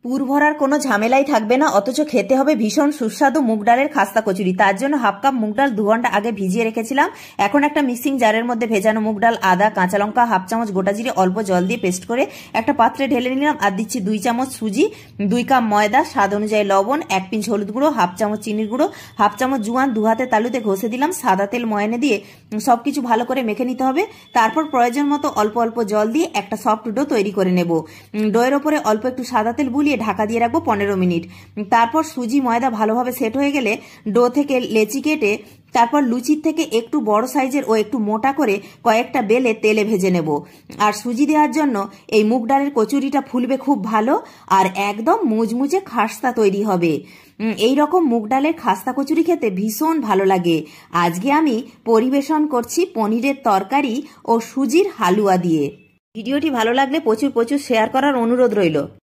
পুর ভরার কোনো ঝামেলাই থাকবে না, অথচ খেতে হবে ভীষণ সুস্বাদু মুগ ডালের খাস্তা কচুরি। তার জন্য হাফ কাপ মুগ ডাল 2 ঘন্টা আগে ভিজিয়ে রেখেছিলাম। এখন একটা মিক্সিং জারের মধ্যে ভেজানো মুগ ডাল, আদা, কাঁচা লঙ্কা, হাফ চামচ গোটা জিরে, অল্প জল দিয়ে পেস্ট করে একটা পাত্রে ঢেলে নিলাম। আর দিচ্ছি 2 চামচ সুজি, 2 কাপ ময়দা, স্বাদ অনুযায়ী লবণ, 1 পিঞ্চ হলুদ গুঁড়ো, হাফ চামচ চিনির গুঁড়ো, হাফ চামচ জোয়ান 2 হাতে তালুতে ঘষে দিলাম। সাদা তেল ময়ানে দিয়ে সবকিছু ভালো করে মেখে নিতে হবে। তারপর প্রয়োজন মতো অল্প অল্প জল দিয়ে একটা সফট ডো তৈরি করে নেব। ডোয়ের ওপরে অল্প একটু সাদা তেল বুলিয়ে ঢাকা দিয়ে রাখবো 15 মিনিট। তারপর সুজি ময়দা ভালোভাবে সেট হয়ে গেলে ডো থেকে লেচি কেটে তারপর লুচির থেকে একটু বড় সাইজের ও একটু মোটা করে কয়েকটা বেলে তেলে ভেজে নেব। আর সুজি দেওয়ার জন্য এই মুগ ডালের কচুরিটা ফুলবে খুব ভালো আর একদম মুচমুচে খাস্তা তৈরি হবে। এই রকম মুগ ডালের খাস্তা কচুরি খেতে ভীষণ ভালো লাগে। আজকে আমি পরিবেশন করছি পনিরের তরকারি ও সুজির হালুয়া দিয়ে। ভিডিওটি ভালো লাগলে প্রচুর শেয়ার করার অনুরোধ রইল।